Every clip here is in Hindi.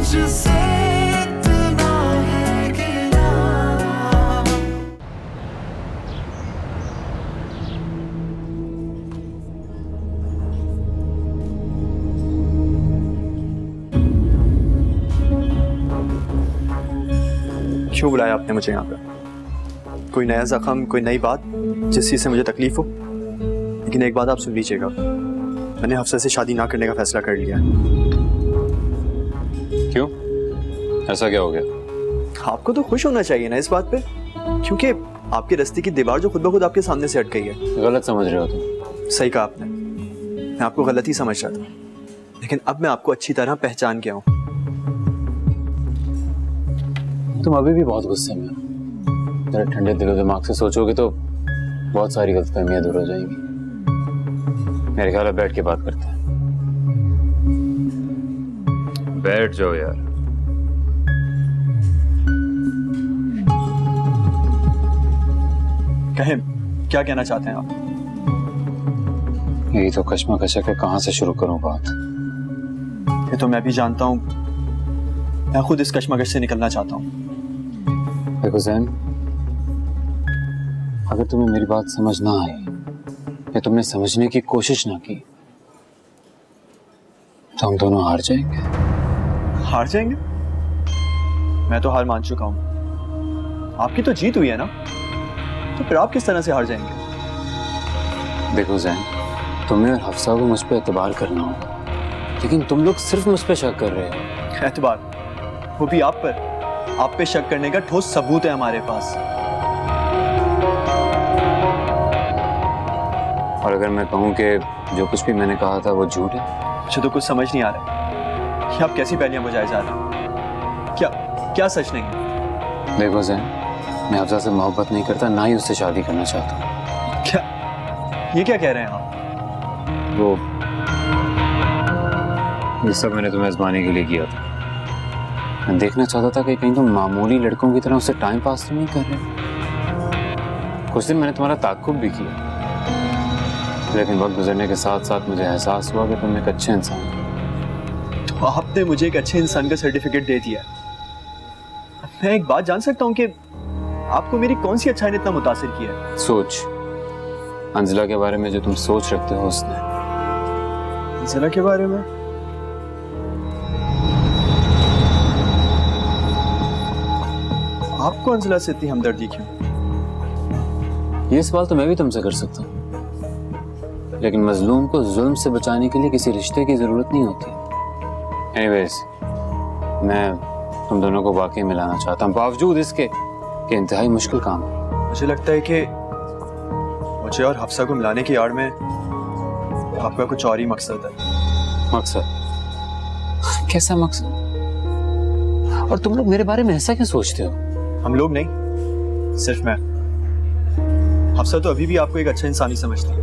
मुझसे इतना है गिला। क्यों बुलाया आपने मुझे यहाँ पर? कोई नया जख्म, कोई नई बात जिस चीज़ से मुझे तकलीफ हो? लेकिन एक बात आप सुन लीजिएगा, मैंने हफ्सा से शादी ना करने का फैसला कर लिया है। क्यों? ऐसा क्या हो गया? आपको तो खुश होना चाहिए ना इस बात पे, क्योंकि आपके रास्ते की दीवार जो खुद ब खुद आपके सामने से हट गई है। गलत समझ रहे हो तुम। सही कहा आपने, मैं आपको गलत ही समझ रहा था, लेकिन अब मैं आपको अच्छी तरह पहचान गया हूँ। तुम अभी भी बहुत गुस्से में हो। जरा ठंडे दिलो दिमाग से सोचोगे तो बहुत सारी गलतफहमियां दूर हो जाएंगी। मेरे ख्याल है बैठ के बात करते हैं। बैठ जाओ यार। कहें, क्या कहना चाहते हैं आप? यही तो कश्मकश है कि कहां से शुरू करूं बात। ये तो मैं भी जानता हूँ, मैं खुद इस कश्मकश से निकलना चाहता हूँ। देखो जैन, अगर तुम्हें मेरी बात समझ ना आई या तुमने समझने की कोशिश ना की तो हम दोनों हार जाएंगे। हार जाएंगे? मैं तो हार मान चुका हूँ। आपकी तो जीत हुई है ना, तो फिर आप किस तरह से हार जाएंगे? देखो जैन, तुम्हें और हफ्सा को मुझ पर एतबार करना होगा, लेकिन तुम लोग सिर्फ मुझ पर शक कर रहे हो। एतबार? वो भी आप पर? आप पे शक करने का ठोस सबूत है हमारे पास। और अगर मैं कहूं कि जो कुछ भी मैंने कहा था वो झूठ है? मुझे तो कुछ समझ नहीं आ रहा कि आप कैसी पहेलियां बुझाए जा रहे हैं। क्या क्या सच नहीं है? देखो जैन, मैं हफ्सा से मोहब्बत नहीं करता, ना ही उससे शादी करना चाहता हूँ। क्या ये क्या कह रहे हैं आप? वो ये सब मैंने तुम्हें आजमाने के लिए किया था। मैं देखना चाहता था कि कहीं तुम मामूली लड़कों की तरह उससे टाइम पास तो नहीं कर रहे। कुछ दिन मैंने तुम्हारा ताक़ुब भी किया, लेकिन वक्त गुजरने के साथ साथ मुझे एहसास हुआ कि तुम एक अच्छे इंसान हो। तो आपने मुझे एक अच्छे इंसान का सर्टिफिकेट दे दिया। मैं एक बात जान सकता हूँ कि आपको मेरी कौन सी अच्छाई ने इतना मुतासिर किया है? सोच, अंजला के बारे में जो तुम सोच रखते हो उसने। अंजला के बारे में? आपको अंजला से इतनी हमदर्दी क्यों? ये सवाल तो मैं भी तुमसे कर सकता हूँ, लेकिन मजलूम को जुल्म से बचाने के लिए किसी रिश्ते की जरूरत नहीं होती। एनीवेज, मैं तुम दोनों को वाकई मिलाना चाहता हूँ, बावजूद इसके कि इंतहाई मुश्किल काम है। मुझे लगता है कि मुझे और हफ्सा को मिलाने की आड़ में आपका कुछ और ही मकसद है। मकसद? कैसा मकसद? और तुम लोग मेरे बारे में ऐसा क्या सोचते हो? हम लोग नहीं, सिर्फ मैं। हफ्सा तो अभी भी आपको एक अच्छा इंसान ही समझती है।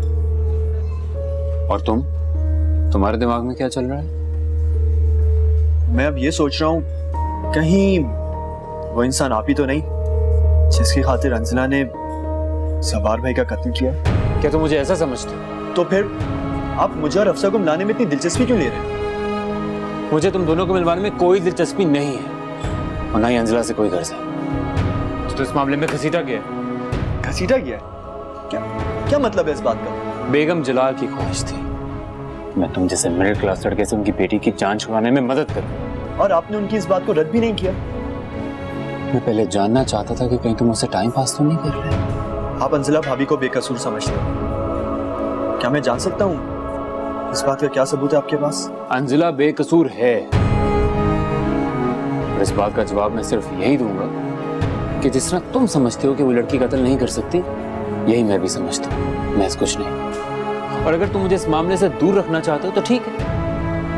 और तुम्हारे दिमाग में क्या चल रहा है? मैं अब ये सोच रहा हूँ कहीं वो इंसान आप ही तो नहीं जिसकी खातिर अंजना ने सवार भाई का कत्ल किया। क्या तुम मुझे ऐसा समझते हो? तो फिर आप मुझे और अफसा को मिलाने में इतनी दिलचस्पी क्यों ले रहे हैं? मुझे तुम दोनों को मिलवाने में कोई दिलचस्पी नहीं है, और ना ही अंजला से कोई गर्ज है। तो इस मामले में घसीटा गया। घसीटा गया? क्या क्या मतलब है इस बात का? बेगम जलाल की ख्वाहिश थी मैं तुम जैसे मिडिल क्लास लड़के से उनकी बेटी की जान छुड़ाने में मदद करूं, और आपने उनकी इस बात को रद्द भी नहीं किया। मैं पहले जानना चाहता था कि कहीं तुम उससे टाइम पास तो नहीं कर रहे। आप अंजला भाभी को बेकसूर समझते हैं। क्या मैं जान सकता हूँ इस बात का क्या सबूत है आपके पास? अंजला बेकसूर है, और इस बात का जवाब मैं सिर्फ यही दूंगा कि जिस तरह तुम समझते हो कि वो लड़की कत्ल नहीं कर सकती, यही मैं भी समझता हूँ, मैं कुछ नहीं। और अगर तुम मुझे इस मामले से दूर रखना चाहते हो तो ठीक है,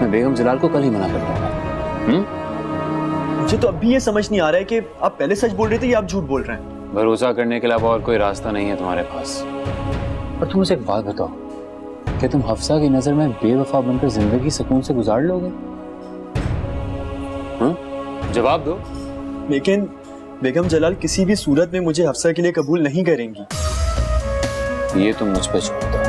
मैं बेगम जलाल को कल ही मना कर दूंगा। मुझे तो अब भी ये समझ नहीं आ रहा है कि आप पहले सच बोल रहे थे या आप झूठ बोल रहे हैं। भरोसा करने के अलावा और कोई रास्ता नहीं है तुम्हारे पास। और तुम मुझे एक बात बताओ, क्या तुम हफ्सा की नजर में बेवफा बनकर जिंदगी सुकून से गुजार लोगे? जवाब दो। लेकिन बेगम जलाल किसी भी सूरत में मुझे हफ्सा के लिए कबूल नहीं करेंगी। ये तुम मुझ पे छोड़ दो।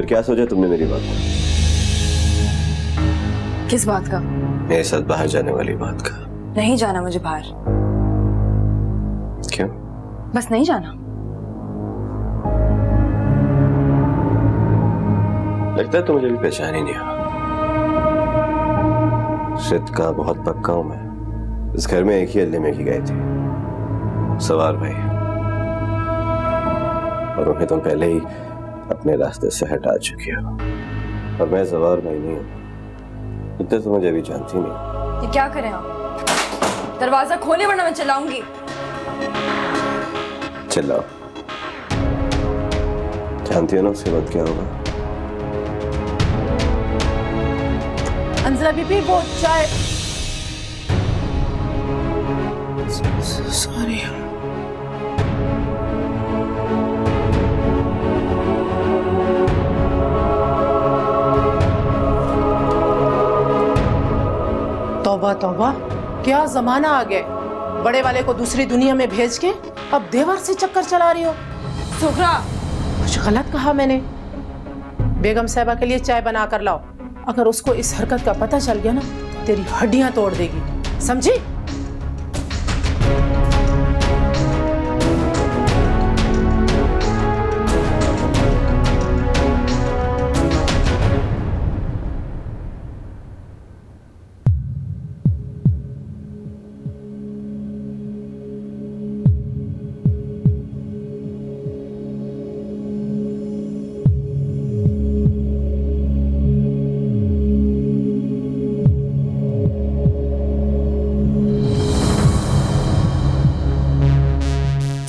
क्या सोचा तुमने मेरी बात का? किस बात का? मेरे साथ बाहर जाने वाली बात का। नहीं जाना मुझे बाहर। क्यों? बस नहीं जाना। लगता है तो मुझे भी पहचान ही नहीं हुआ। रित का बहुत पक्का हूं मैं। इस घर में एक ही अल्ले में की गई थी, सवार भाई, और उन्हें तुम पहले ही अपने रास्ते से हटा चुकी हो। और मैं सवार भाई नहीं हूं, इतने तो मुझे अभी जानती नहीं। ये क्या करें आप? दरवाजा खोले वरना मैं चलाऊंगी। चिल्लाओ, जानती हो ना उसके बाद क्या होगा। अंजला बीबी वो चाय। सॉरी। तौबा तौबा, क्या जमाना आ गया। बड़े वाले को दूसरी दुनिया में भेज के अब देवर से चक्कर चला रही हो। सुखरा, कुछ गलत कहा मैंने? बेगम साहिबा के लिए चाय बना कर लाओ। अगर उसको इस हरकत का पता चल गया ना, तेरी हड्डियां तोड़ देगी, समझी?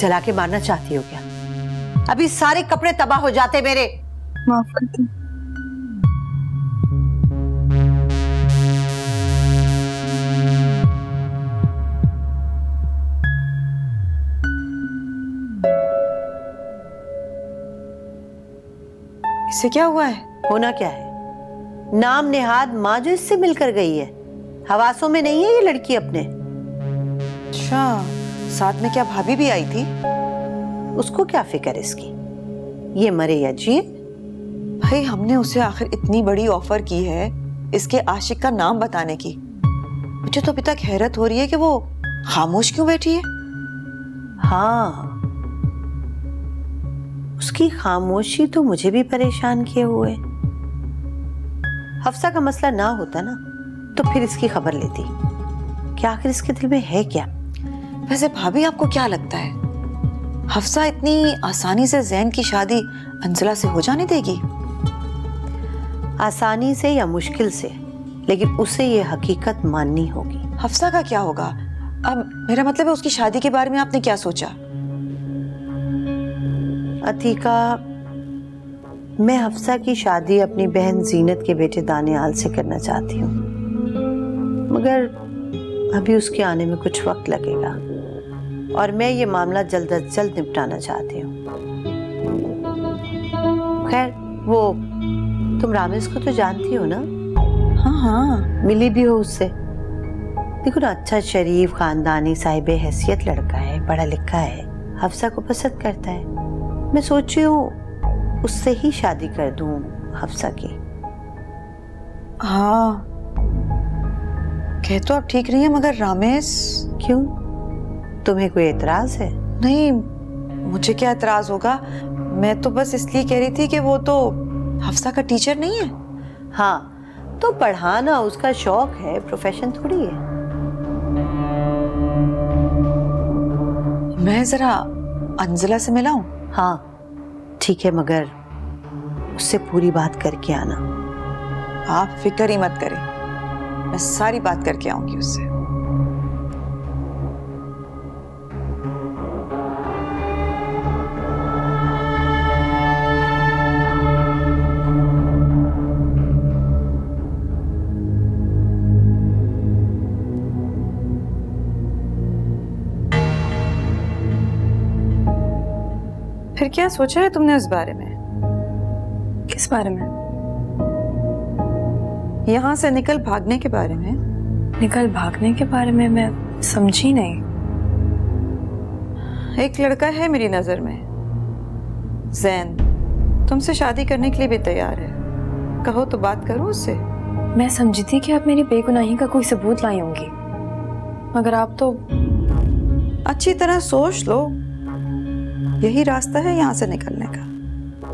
जला के मारना चाहती हो क्या? अभी सारे कपड़े तबाह हो जाते मेरे। माफ कर दो। इससे क्या हुआ है? होना क्या है? नाम नेहाद माँ जो इससे मिलकर गई है, हवासों में नहीं है ये लड़की अपने। अच्छा, साथ में क्या भाभी भी आई थी? उसको क्या फिक्र इसकी, ये मरे या जिए। भाई हमने उसे आखिर इतनी बड़ी ऑफर की है इसके आशिक का नाम बताने की। मुझे तो अभी तक हैरत हो रही है कि वो खामोश क्यों बैठी है। हाँ, उसकी खामोशी तो मुझे भी परेशान किए हुए। हफ्सा का मसला ना होता ना तो फिर इसकी खबर लेती कि आखिर इसके दिल में है क्या। वैसे भाभी आपको क्या लगता है, हफ्सा इतनी आसानी से जैन की शादी अंजला से हो जाने देगी? आसानी से या मुश्किल से, लेकिन उसे ये हकीकत माननी होगी। हफ्सा का क्या होगा? अब मेरा मतलब है उसकी शादी के बारे में आपने क्या सोचा? अतीका, मैं हफ्सा की शादी अपनी बहन जीनत के बेटे दानियाल से करना चाहती हूँ, मगर अभी उसके आने में कुछ वक्त लगेगा और मैं ये मामला जल्द अज जल्द निपटाना चाहती हूँ। खैर, वो तुम रामेश को तो जानती हो ना? हाँ हाँ, मिली भी हो उससे। देखो ना, अच्छा शरीफ खानदानी साहिबे हैसियत लड़का है, पढ़ा लिखा है, हफ्सा को पसंद करता है। मैं सोच रही हूँ उससे ही शादी कर दूँ हफ्सा की। हाँ, कह तो आप ठीक रही हैं, मगर रामेश। क्यों, तुम्हें कोई एतराज है? नहीं, मुझे क्या एतराज होगा। मैं तो बस इसलिए कह रही थी कि वो तो हफ्सा का टीचर नहीं है। हाँ, तो पढ़ाना उसका शौक है, प्रोफेशन थोड़ी है। मैं जरा अंजला से मिलाऊं? हाँ ठीक है, मगर उससे पूरी बात करके आना। आप फिक्र ही मत करें, मैं सारी बात करके आऊंगी उससे। फिर क्या सोचा है तुमने इस बारे में? किस बारे में? यहाँ से निकल भागने के बारे में। निकल भागने के बारे में? मैं समझी नहीं। एक लड़का है मेरी नजर में, जैन, तुमसे शादी करने के लिए भी तैयार है। कहो तो बात करो उससे। मैं समझी थी कि आप मेरी बेगुनाही का कोई सबूत लाई होंगी, मगर आप तो अच्छी तरह सोच लो, यही रास्ता है यहाँ से निकलने का।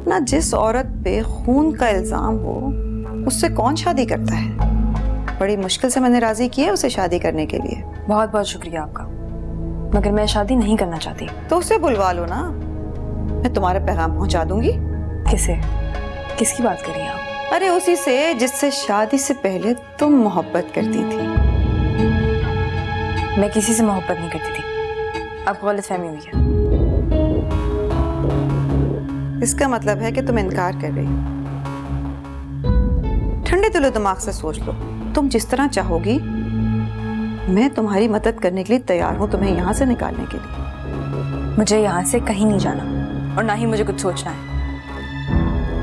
ना जिस औरत पे खून का इल्जाम हो उससे कौन शादी करता है। बड़ी मुश्किल से मैंने राजी किया उसे शादी करने के लिए। बहुत बहुत शुक्रिया आपका, मगर मैं शादी नहीं करना चाहती। तो उसे बुलवा लो ना, मैं तुम्हारा पैगाम पहुंचा दूंगी। किसे? किसकी बात कर रही हैं आप? अरे उसी से जिससे शादी से पहले तुम मोहब्बत करती थी। मैं किसी से मोहब्बत नहीं करती थी, आपको गलतफहमी हुई है। इसका मतलब है कि तुम इनकार कर रही हो। ठंडे दिलो दिमाग से सोच लो, तुम जिस तरह चाहोगी मैं तुम्हारी मदद करने के लिए तैयार हूं, तुम्हें यहाँ से निकालने के लिए। मुझे यहाँ से कहीं नहीं जाना और ना ही मुझे कुछ सोचना है।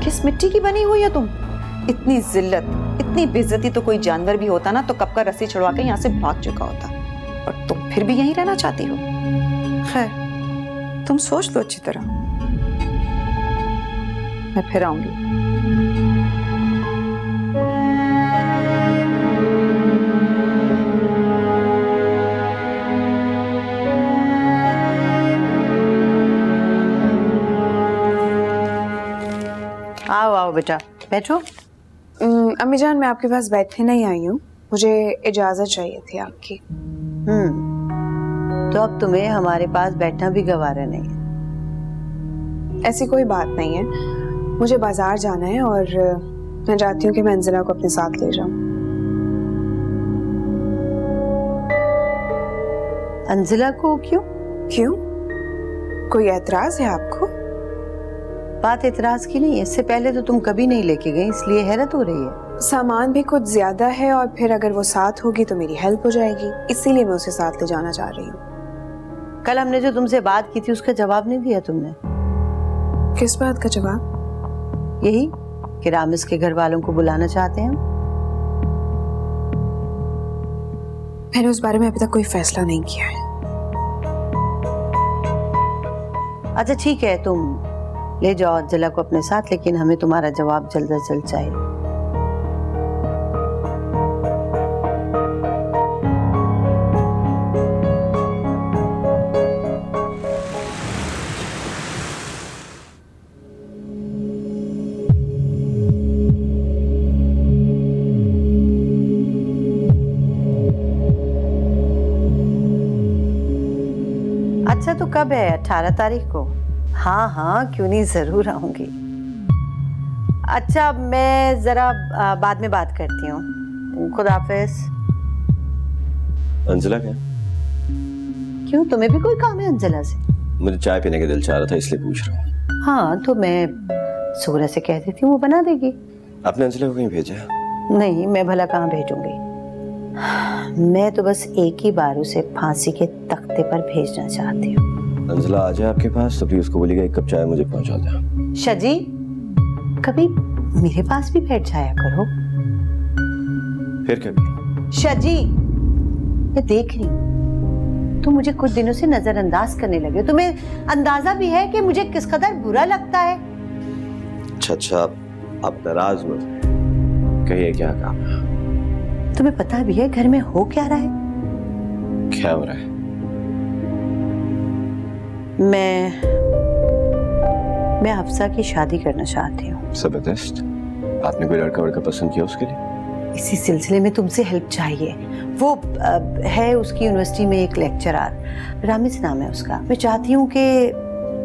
किस मिट्टी की बनी हुई हो तुम? इतनी जिल्लत, इतनी बेइज्जती तो कोई जानवर भी होता ना तो कब का रस्सी छुड़वा के यहाँ से भाग चुका होता, और तुम फिर भी यहीं रहना चाहती हो। खैर तुम सोच लो अच्छी तरह, मैं फिर आऊंगी। आओ आओ बेटा, बैठो। अम्मी जान, मैं आपके पास बैठने नहीं आई हूँ, मुझे इजाजत चाहिए थी आपकी। तो अब तुम्हें हमारे पास बैठना भी गवारा नहीं है। ऐसी कोई बात नहीं है, मुझे बाजार जाना है और मैं चाहती हूँ कि मैं अंजिला को अपने साथ ले जाऊँ। अंजिला को क्यों? क्यों? कोई एतराज है आपको? बात एतराज की नहीं है, इससे पहले तो तुम कभी नहीं लेके गई, इसलिए हैरत हो रही है। सामान भी कुछ ज्यादा है और फिर अगर वो साथ होगी तो मेरी हेल्प हो जाएगी, इसीलिए मैं उसे साथ ले जाना चाह रही हूँ। कल हमने जो तुमसे बात की थी उसका जवाब नहीं दिया तुमने। किस बात का जवाब? यही कि रामिस के घर वालों को बुलाना चाहते हैं। मैंने उस बारे में अभी तक कोई फैसला नहीं किया है। अच्छा ठीक है, तुम ले जाओ अंजिला को अपने साथ, लेकिन हमें तुम्हारा जवाब जल्द से जल्द चाहिए। अच्छा तो कब है? 18 तारीख को? हाँ हाँ क्यों नहीं, जरूर आऊंगी। अच्छा मैं जरा बाद में बात करती हूँ। खुदा हाफिज। अंजिला क्या? क्यों, तुम्हें भी कोई काम है अंजिला से? मुझे चाय पीने का दिल चाह रहा था इसलिए पूछ रहा हूँ। हाँ तो मैं सूरज से कह देती हूँ, वो बना देगी। आपने अंजिला को कहीं भेजा? नहीं, मैं भला कहाँ भेजूंगी। मैं तो बस एक ही बार उसे फांसी के तख्ते पर भेजना चाहती हूँ। अंजिला आ जाए आपके पास तो प्लीज उसको बोलिएगा एक कप चाय मुझे पहुंचा दे। शजी, कभी मेरे पास भी बैठ जाया करो। फिर कभी? शजी, मैं देख रही हूँ तुम मुझे कुछ दिनों से नजरअंदाज करने लगे। तुम्हें अंदाजा भी है कि मुझे किस कदर बुरा लगता है। अच्छा आप नाराज मत, कहिए क्या काम है? तुम्हें पता भी है घर में हो क्या रहा है? क्या हो रहा है? मैं हफ्सा की शादी करना चाहती हूँ। जबरदस्त। आपने कोई लड़का वड़का पसंद किया उसके लिए? इसी सिलसिले में तुमसे हेल्प चाहिए। वो है उसकी यूनिवर्सिटी में एक लेक्चरर, रामिस नाम है उसका। मैं चाहती हूँ कि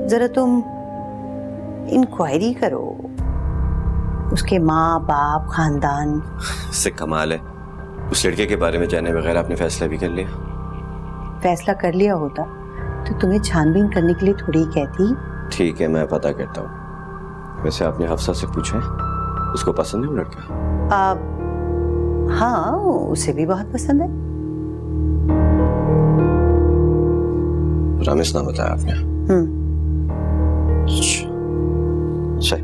जरा तुम इंक्वायरी करो, उसके माँ बाप खानदान। इससे कमाल है, उस लड़के के बारे में जाने बगैर आपने फैसला भी कर लिया। फैसला कर लिया होता तो तुम्हें छानबीन करने के लिए थोड़ी कहती। ठीक है मैं पता करता हूँ। वैसे आपने हफ्सा से पूछा उसको पसंद है वो लड़का? हाँ उसे भी बहुत पसंद है। रामिस नाम बताया आपने? अच्छा।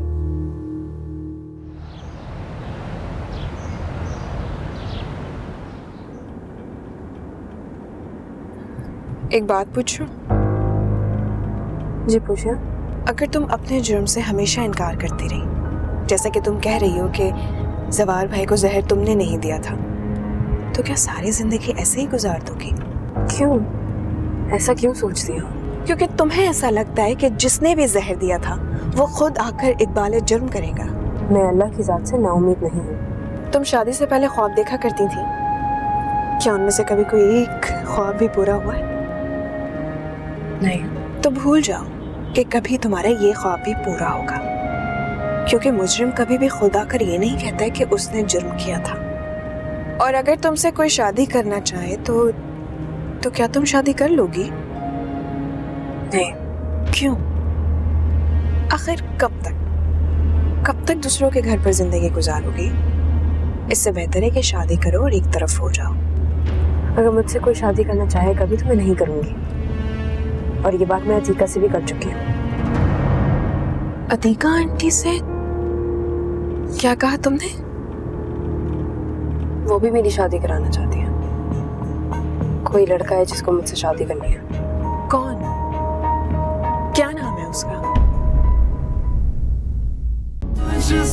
एक बात पूछूं? जी पूछिए। अगर तुम अपने जुर्म से हमेशा इनकार करती रही, जैसा कि तुम कह रही हो कि जवार भाई को जहर तुमने नहीं दिया था, तो क्या सारी जिंदगी ऐसे ही गुजार दोगी? क्यों? ऐसा क्यों सोचती हो? क्योंकि तुम्हें ऐसा लगता है कि जिसने भी जहर दिया था वो खुद आकर इकबाल जुर्म करेगा। मैं अल्लाह की जात से नाउम्मीद नहीं हूँ। तुम शादी से पहले ख्वाब देखा करती थी, क्या उनमें से कभी कोई एक ख्वाब भी पूरा हुआ है? नहीं। तो भूल जाओ कि कभी तुम्हारा ये ख्वाब भी पूरा होगा, क्योंकि मुजरिम कभी भी खुद आकर ये नहीं कहता है कि उसने जुर्म किया था। और अगर तुमसे कोई शादी करना चाहे तो क्या तुम शादी कर लोगी? नहीं। क्यों? आखिर कब तक दूसरों के घर पर जिंदगी गुजारोगी? इससे बेहतर है कि शादी करो और एक तरफ हो जाओ। अगर मुझसे कोई शादी करना चाहे कभी तो मैं नहीं करूंगी, और ये बात मैं अतीका से भी कर चुकी हूँ। अतीका आंटी से क्या कहा तुमने? वो भी मेरी शादी कराना चाहती है। कोई लड़का है जिसको मुझसे शादी करनी है। कौन? क्या नाम है उसका? मुझसे